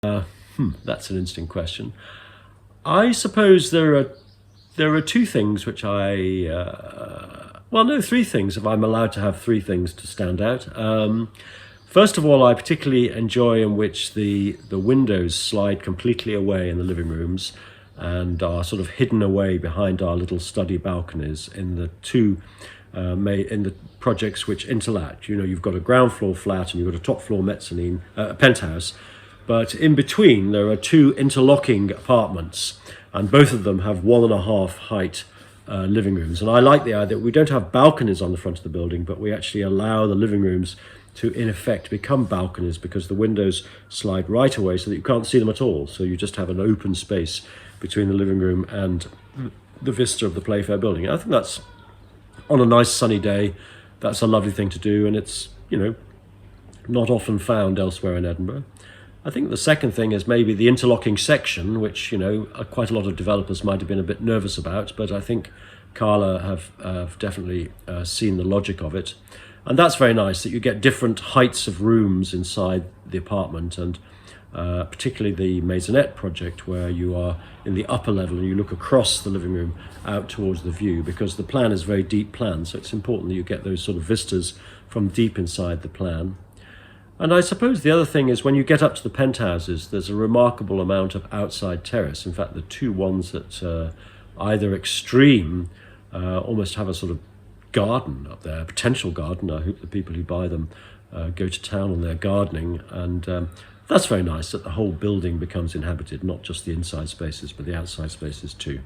That's an interesting question. I suppose there are two things which three things, if I'm allowed to have three things to stand out. First of all, I particularly enjoy in which the windows slide completely away in the living rooms and are sort of hidden away behind our little study balconies in the in the projects which interlac. You know, you've got a ground floor flat and you've got a top floor mezzanine, penthouse, but in between there are two interlocking apartments, and both of them have 1.5 height living rooms. And I like the idea that we don't have balconies on the front of the building, but we actually allow the living rooms to, in effect, become balconies because the windows slide right away so that you can't see them at all. So you just have an open space between the living room and the vista of the Playfair building. I think that's, on a nice sunny day, that's a lovely thing to do, and it's, not often found elsewhere in Edinburgh. I think the second thing is maybe the interlocking section, which, quite a lot of developers might have been a bit nervous about, but I think Cala have definitely seen the logic of it. And that's very nice, that you get different heights of rooms inside the apartment, and particularly the Maisonette project, where you are in the upper level and you look across the living room out towards the view, because the plan is a very deep plan, so it's important that you get those sort of vistas from deep inside the plan. And I suppose the other thing is when you get up to the penthouses, there's a remarkable amount of outside terrace. In fact, the two ones that either extreme almost have a sort of garden up there, a potential garden. I hope the people who buy them go to town on their gardening. And that's very nice that the whole building becomes inhabited, not just the inside spaces, but the outside spaces too.